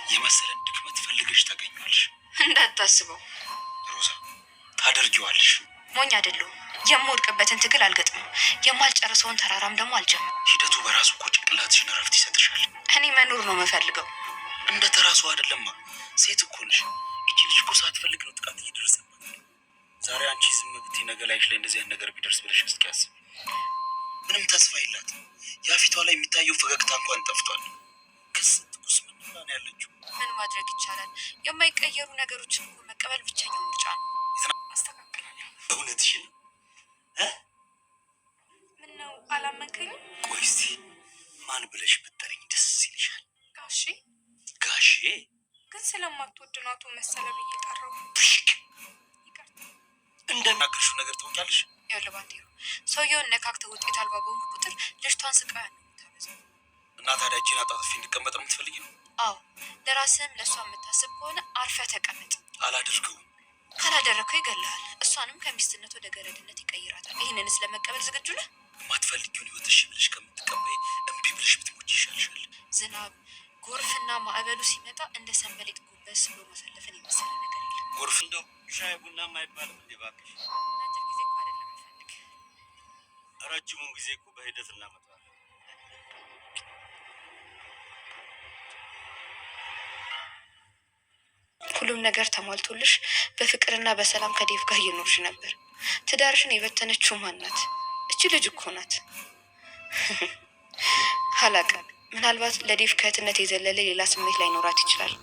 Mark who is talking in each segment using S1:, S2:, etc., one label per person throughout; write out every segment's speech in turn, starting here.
S1: የመሰለን ድክመት ፈልገሽ ታገኛለሽ።
S2: እንዳታስበው
S1: ሮዛ፣ ታደርጊዋለሽ።
S2: ሞኝ አይደለሁም። የምወድቅበትን ትግል አልገጥምም። የማልጨርሰውን ተራራም ደግሞ አልጀምም።
S1: ሂደቱ በራሱ እኮ ጭንቅላትሽን እረፍት ይሰጥሻል።
S2: እኔ መኖር ነው የምፈልገው።
S1: እንደ ተራሱ አይደለማ። ሴት እኮ ነሽ። እቺ ልጅ እኮ ሳትፈልግ ነው ጥቃት እየደረሰባት። ዛሬ አንቺ ዝም ብትይ ነገ ላይሽ ላይ እንደዚህ አይነት ነገር ቢደርስ ብለሽ እስኪ አስቢ። ምንም ተስፋ የላትም። ያ ፊቷ ላይ የሚታየው ፈገግታ እንኳን ጠፍቷል። ከስንት ቁስ ምን ነው ያለችው?
S2: ምን ማድረግ ይቻላል? የማይቀየሩ ነገሮችን እኮ መቀበል ብቸኛው ምርጫ ነው። አስተካክላለሁ።
S1: እውነትሽን ነው።
S2: ምን ነው አላመንከኝም?
S1: ቆይ እስቲ ማን ብለሽ ብትጠሪኝ ደስ ይልሻል?
S2: ጋሼ።
S1: ጋሼ?
S2: ግን ስለማትወድ ነው አቶ መሰለ ብዬ ጠራው። ይቅርታ።
S1: እንደናገርሽው ነገር ታውቂያለሽ?
S2: ይኸውልህ ባንቴሮ፣ ሰውየውን ነካክተህ ውጤት አልባ በሆንኩ ቁጥር ልጅቷን ስቃይ ነው የምታበዛው።
S1: እና ታዲያ እጄን አጣጥፌ እንድቀመጥ ነው የምትፈልጊው?
S2: አዎ፣ ለራስህም ለእሷ የምታስብ ከሆነ አርፈህ ተቀመጥ።
S1: አላደርገውም።
S2: ካላደረግከው ይገልሃል። እሷንም ከሚስትነት ወደ ገረድነት ይቀይራታል። ይህንንስ ለመቀበል ዝግጁ ነህ?
S1: የማትፈልጊውን ህይወት እሺ ብለሽ ከምትቀበይ እምቢ ብለሽ ብትሞች ይሻልሻል።
S2: ዝናብ፣ ጎርፍና ማዕበሉ ሲመጣ እንደ ሰንበሌጥ ጎንበስ ብሎ ማሳለፍን የመሰለ ነገር የለም።
S1: ጎርፍ እንደው ሻይ ቡና አይባልም እንዴ? እባክሽ
S2: ረጅም ጊዜ እኮ አይደለም የምፈልግ።
S1: ረጅሙን ጊዜ እኮ በሂደት እናመጣዋለን።
S2: ሁሉም ነገር ተሟልቶልሽ በፍቅርና በሰላም ከዴቭ ጋር እየኖርሽ ነበር። ትዳርሽን የበተነችው ማን ናት? እቺ ልጅ እኮ ናት። አላውቅም፣ ምናልባት ለዴቭ ከእህትነት የዘለለ ሌላ ስሜት ላይኖራት ይችላል።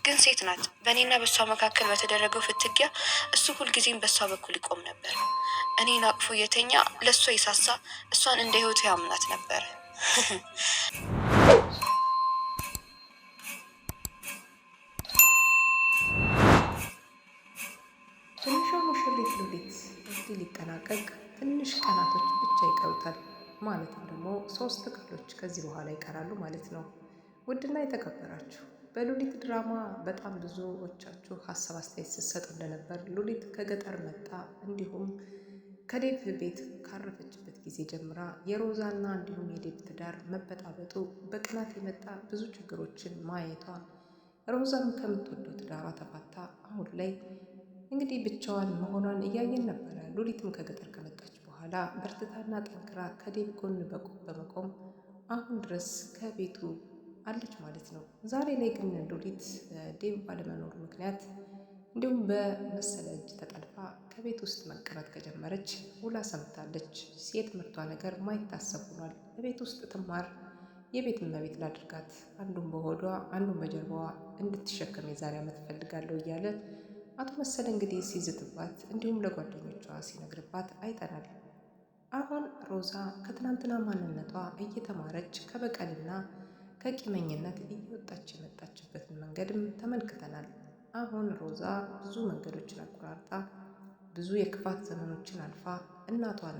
S2: ግን ሴት ናት። በእኔና በእሷ መካከል በተደረገው ፍትጊያ እሱ ሁልጊዜም በእሷ በኩል ይቆም ነበር። እኔን አቅፎ የተኛ ለእሷ ይሳሳ፣ እሷን እንደ ህይወቱ ያምናት ነበር።
S3: ትንሿ ሙሽሪት ሉሊት እንግዲህ ሊጠናቀቅ ትንሽ ቀናቶች ብቻ ይቀሩታል። ማለትም ደግሞ 3 ቀኖች ከዚህ በኋላ ይቀራሉ ማለት ነው። ውድና የተከበራችሁ በሉሊት ድራማ በጣም ብዙዎቻችሁ ሀሳብ አስተያየት ስትሰጡ እንደነበር ሉሊት ከገጠር መጣ እንዲሁም ከዴቭ ቤት ካረፈችበት ጊዜ ጀምራ የሮዛና እንዲሁም የዴቭ ትዳር መበጣበጡ በቅናት የመጣ ብዙ ችግሮችን ማየቷ ሮዛም ከምትወደው ትዳሯ ተፋታ አሁን ላይ እንግዲህ ብቻዋን መሆኗን እያየን ነበረ። ሉሊትም ከገጠር ከመጣች በኋላ በርትታና ጠንክራ ከዴቭ ጎን በመቆም አሁን ድረስ ከቤቱ አለች ማለት ነው። ዛሬ ላይ ግን ሉሊት ዴቭ ባለመኖሩ ምክንያት እንዲሁም በመሰለ እጅ ተጠልፋ ከቤት ውስጥ መቀመጥ ከጀመረች ውላ ሰምታለች። የትምህርቷ ነገር ማይታሰብ ሆኗል። በቤት ውስጥ ትማር፣ የቤት እመቤት ላድርጋት፣ አንዱን በሆዷ አንዱን በጀርባዋ እንድትሸከም የዛሬ ዓመት እፈልጋለሁ እያለ አቶ መሰለ እንግዲህ ሲዝትባት እንዲሁም ለጓደኞቿ ሲነግርባት አይተናል። አሁን ሮዛ ከትናንትና ማንነቷ እየተማረች ከበቀልና ከቂመኝነት እየወጣች የመጣችበትን መንገድም ተመልክተናል። አሁን ሮዛ ብዙ መንገዶችን አቆራርጣ ብዙ የክፋት ዘመኖችን አልፋ እናቷን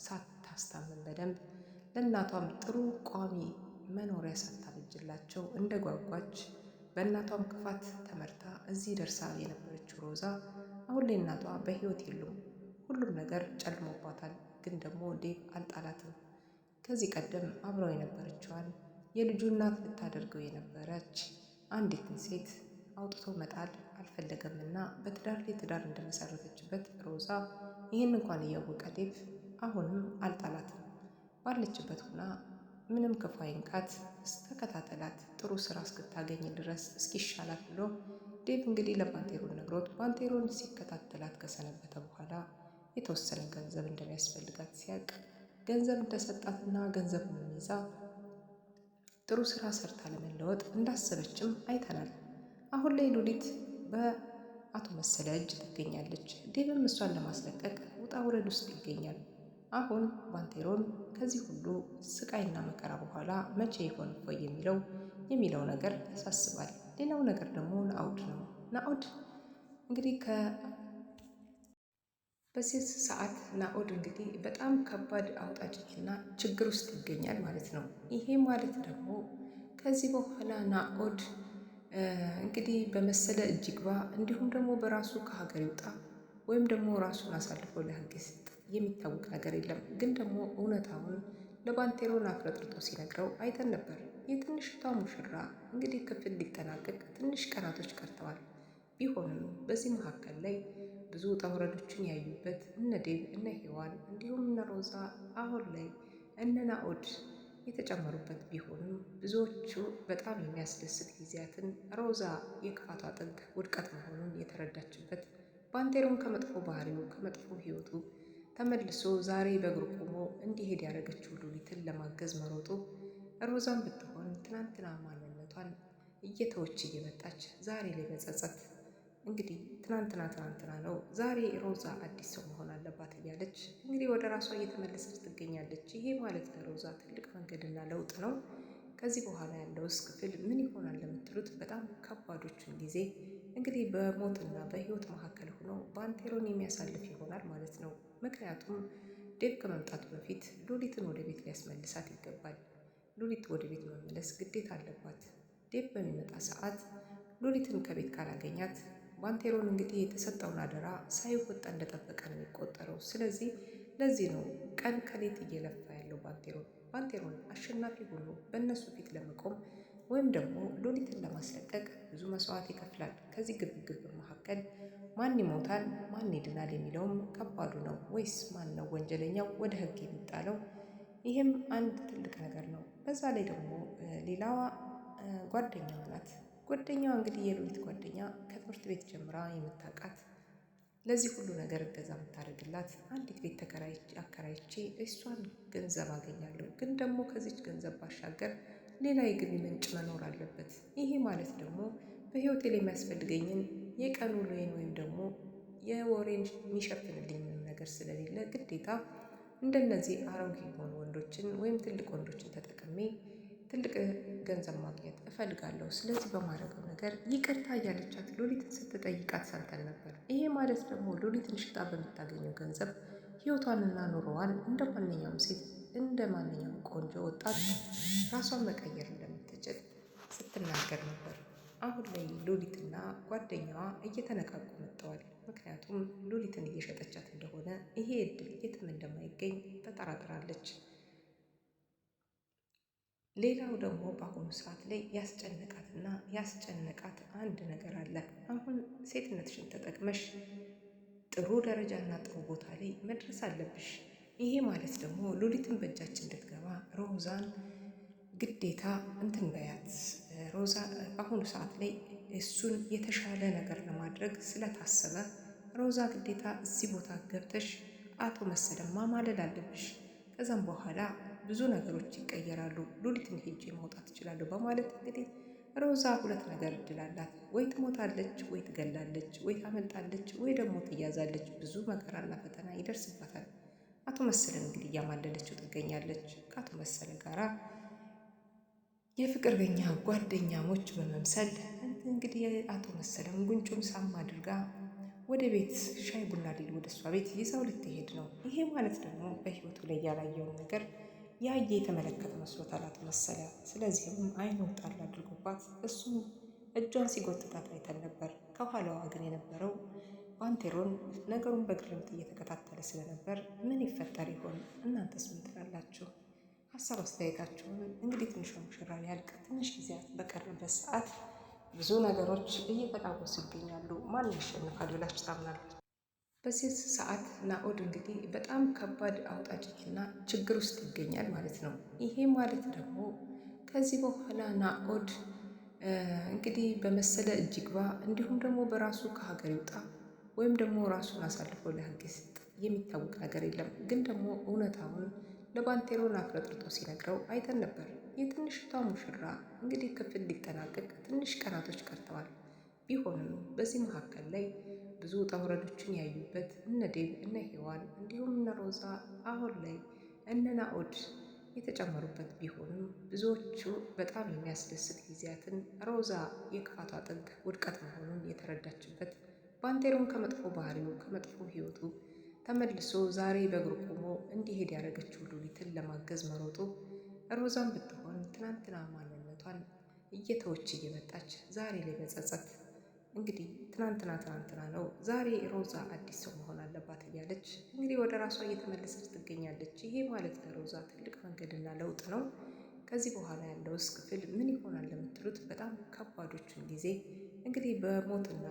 S3: ሳታስታምን በደንብ ለእናቷም ጥሩ ቋሚ መኖሪያ ሳታበጅላቸው እንደ ጓጓች በእናቷም ክፋት ተመርታ እዚህ ደርሳ የነበረችው ሮዛ አሁን ላይ እናቷ በሕይወት የሉም። ሁሉም ነገር ጨልሞባታል። ግን ደግሞ ዴቭ አልጣላትም። ከዚህ ቀደም አብረው የነበረችዋን የልጁ እናት ልታደርገው የነበረች አንዲትን ሴት አውጥቶ መጣል አልፈለገምና በትዳር ላይ ትዳር እንደመሰረተችበት ሮዛ ይህን እንኳን እያወቀ ዴቭ አሁንም አልጣላትም። ባለችበት ሆና ምንም ክፉ አይንካት፣ ተከታተላት፣ ጥሩ ስራ እስክታገኝ ድረስ እስኪሻላት ብሎ ዴቭ እንግዲህ ለባንቴሮን ነግሮት ባንቴሮን ሲከታተላት ከሰነበተ በኋላ የተወሰነ ገንዘብ እንደሚያስፈልጋት ሲያቅ ገንዘብ እንደሰጣትና ገንዘቡን ይዛ ጥሩ ስራ ሰርታ ለመለወጥ እንዳሰበችም አይተናል። አሁን ላይ ሉሊት በአቶ መሰለ እጅ ትገኛለች። ዴቭም እሷን ለማስለቀቅ ውጣ ውረድ ውስጥ ይገኛል። አሁን ባንቴሮን ከዚህ ሁሉ ስቃይና መከራ በኋላ መቼ ይሆን እፎይ የሚለው ነገር ያሳስባል። ሌላው ነገር ደግሞ ናኦድ ነው። ናኦድ እንግዲህ በዚህ ሰዓት ናኦድ እንግዲህ በጣም ከባድ አውጣጭና ችግር ውስጥ ይገኛል ማለት ነው። ይሄ ማለት ደግሞ ከዚህ በኋላ ናኦድ እንግዲህ በመሰለ እጅ ይግባ እንዲሁም ደግሞ በራሱ ከሀገር ይውጣ ወይም ደግሞ ራሱን አሳልፎ ለሕግ ይስጥ የሚታወቅ ነገር የለም። ግን ደግሞ እውነታውን ለባንቴሮን አፍረጥርጦ ሲነግረው አይተን ነበር። የትንሽቷ ሙሽራ እንግዲህ ክፍል ሊጠናቀቅ ትንሽ ቀናቶች ቀርተዋል። ቢሆንም በዚህ መካከል ላይ ብዙ ውጣ ውረዶችን ያዩበት እነ ዴቭ እነ ሔዋን እንዲሁም እነ ሮዛ አሁን ላይ እነ ናኦድ የተጨመሩበት ቢሆንም ብዙዎቹ በጣም የሚያስደስት ጊዜያትን ሮዛ የክፋቷ ጥግ ውድቀት መሆኑን የተረዳችበት ባንቴሮን ከመጥፎ ባህሪው ከመጥፎ ሕይወቱ ተመልሶ ዛሬ በእግሩ ቆሞ እንዲሄድ ያደረገችው ሉሊትን ለማገዝ መሮጡ ሮዛን ብትሆን ትናንትና ማንነቷን እየተወች እየመጣች ዛሬ ላይ መጸጸት እንግዲህ ትናንትና ነው፣ ዛሬ ሮዛ አዲስ ሰው መሆን አለባት እያለች እንግዲህ ወደ ራሷ እየተመለሰች ትገኛለች። ይሄ ማለት ለሮዛ ትልቅ መንገድና ለውጥ ነው። ከዚህ በኋላ ያለውስ ክፍል ምን ይሆናል ለምትሉት በጣም ከባዶቹን ጊዜ እንግዲህ በሞትና በህይወት መካከል ሆኖ ባንቴሮን የሚያሳልፍ ይሆናል ማለት ነው። ምክንያቱም ዴቭ ከመምጣቱ በፊት ሉሊትን ወደ ቤት ሊያስመልሳት ይገባል። ሉሊት ወደ ቤት መመለስ ግዴታ አለባት። ዴቭ በሚመጣ ሰዓት ሉሊትን ከቤት ካላገኛት ባንቴሮን እንግዲህ የተሰጠውን አደራ ሳይወጣ እንደጠበቀ ነው የሚቆጠረው። ስለዚህ ለዚህ ነው ቀን ከሌት እየለፋ ያለው ባንቴሮን አሸናፊ ሆኖ በእነሱ ፊት ለመቆም ወይም ደግሞ ሉሊትን ለማስለቀቅ ብዙ መስዋዕት ይከፍላል። ከዚህ ግብግብ መካከል ማን ይሞታል ማን ይድናል የሚለውም ከባዱ ነው። ወይስ ማን ነው ወንጀለኛው ወደ ህግ የሚጣለው? ይህም አንድ ትልቅ ነገር ነው። በዛ ላይ ደግሞ ሌላዋ ጓደኛዋ ናት። ጓደኛዋ እንግዲህ የሉሊት ጓደኛ ከትምህርት ቤት ጀምራ የምታውቃት ለዚህ ሁሉ ነገር እገዛ የምታደርግላት አንዲት ቤት አከራይቼ እሷን ገንዘብ አገኛለሁ፣ ግን ደግሞ ከዚች ገንዘብ ባሻገር ሌላ የገቢ ምንጭ መኖር አለበት። ይሄ ማለት ደግሞ በህይወቴ ላይ የሚያስፈልገኝን የቀን ውሎዬን ወይም ደግሞ የወሬን የሚሸፍንልኝ ምንም ነገር ስለሌለ ግዴታ እንደነዚህ አሮጌ የሆኑ ወንዶችን ወይም ትልቅ ወንዶችን ተጠቅሜ ትልቅ ገንዘብ ማግኘት እፈልጋለሁ። ስለዚህ በማድረገው ነገር ይቅርታ እያለቻት ሉሊትን ስትጠይቃት ሰምተን ነበር። ይሄ ማለት ደግሞ ሉሊትን ሽጣ በምታገኘው ገንዘብ ህይወቷንና ኑሮዋን እንደ ማንኛውም ሴት እንደ ማንኛውም ቆንጆ ወጣት ራሷን መቀየር እንደምትችል ስትናገር ነበር። አሁን ላይ ሉሊትና ጓደኛዋ እየተነቃቁ መጥተዋል። ምክንያቱም ሉሊትን እየሸጠቻት እንደሆነ ይሄ እድል የትም እንደማይገኝ ተጠራጥራለች። ሌላው ደግሞ በአሁኑ ሰዓት ላይ ያስጨነቃት አንድ ነገር አለ። አሁን ሴትነትሽን ተጠቅመሽ ጥሩ ደረጃና ጥሩ ቦታ ላይ መድረስ አለብሽ። ይሄ ማለት ደግሞ ሉሊትን በእጃችን እንድትገባ ሮዛን ግዴታ እንትን በያት። ሮዛ በአሁኑ ሰዓት ላይ እሱን የተሻለ ነገር ለማድረግ ስለታሰበ ሮዛ ግዴታ እዚህ ቦታ ገብተሽ አቶ መሰለን ማማለል አለብሽ። ከዛም በኋላ ብዙ ነገሮች ይቀየራሉ። ሉሊትን ሄጄ ማውጣት እችላለሁ በማለት እንግዲህ ሮዛ ሁለት ነገር እድል አላት። ወይ ትሞታለች፣ ወይ ትገላለች፣ ወይ ታመልጣለች፣ ወይ ደግሞ ትያዛለች። ብዙ መከራና ፈተና ይደርስባታል። አቶ መሰለን እንግዲህ እያማለለችው ትገኛለች። ከአቶ መሰለ ጋራ የፍቅረኛ ጓደኛሞች በመምሰል እንግዲህ አቶ መሰለን ጉንጩን ሳም አድርጋ ወደ ቤት ሻይ ቡና ሊል ወደ እሷ ቤት ይዛው ልትሄድ ነው። ይሄ ማለት ደግሞ በህይወቱ ላይ ያላየውን ነገር ያየ የተመለከተ መስሎታል አቶ መሰለ። ስለዚህም አይኑ ጣል አድርጎባት እሱም እጇን ሲጎትታት አይተን ነበር። ከኋላዋ ግን የነበረው ባንቴሮን ነገሩን በግርምት እየተከታተለ ስለነበር ምን ይፈጠር ይሆን? እናንተስ ምን ትላላችሁ? ሀሳብ አስተያየታችሁን እንግዲህ ትንሿ ሙሽራ ሊያልቅ ትንሽ ጊዜያት በቀረበት ሰዓት ብዙ ነገሮች እየተቃወሱ ይገኛሉ። ማን ያሸንፋል ብላችሁ ታምናላችሁ? በዚህ ሰዓት ናኦድ እንግዲህ በጣም ከባድ አውጣጭና ችግር ውስጥ ይገኛል ማለት ነው። ይሄ ማለት ደግሞ ከዚህ በኋላ ናኦድ እንግዲህ በመሰለ እጅ ይግባ እንዲሁም ደግሞ በራሱ ከሀገር ይውጣ ወይም ደግሞ ራሱን አሳልፎ ለሕግ ይስጥ የሚታወቅ ነገር የለም። ግን ደግሞ እውነታውን ለባንቴሮን አፍረጥርጦ ሲነግረው አይተን ነበር። የትንሽቷ ሙሽራ እንግዲህ ክፍል ሊጠናቀቅ ትንሽ ቀናቶች ቀርተዋል። ቢሆንም በዚህ መካከል ላይ ብዙ ውጣ ውረዶችን ያዩበት እነ ዴቭ እነ ሔዋን እንዲሁም እነ ሮዛ አሁን ላይ እነ ናኦድ የተጨመሩበት ቢሆንም ብዙዎቹ በጣም የሚያስደስት ጊዜያትን ሮዛ የክፋቷ ጥግ ውድቀት መሆኑን የተረዳችበት ባንቴሮን ከመጥፎ ባህሪው ከመጥፎ ሕይወቱ ተመልሶ ዛሬ በእግሩ ቆሞ እንዲሄድ ያደረገችው ሉሊትን ለማገዝ መሮጡ ሮዛን ብትሆን ትናንትና ማንነቷን እየተወች እየመጣች ዛሬ ላይ መጸጸት እንግዲህ ትናንትና ነው፣ ዛሬ ሮዛ አዲስ ሰው መሆን አለባት እያለች እንግዲህ ወደ ራሷ እየተመለሰች ትገኛለች። ይሄ ማለት ለሮዛ ትልቅ መንገድና ለውጥ ነው። ከዚህ በኋላ ያለውስ ክፍል ምን ይሆናል ለምትሉት በጣም ከባዶቹን ጊዜ እንግዲህ በሞትና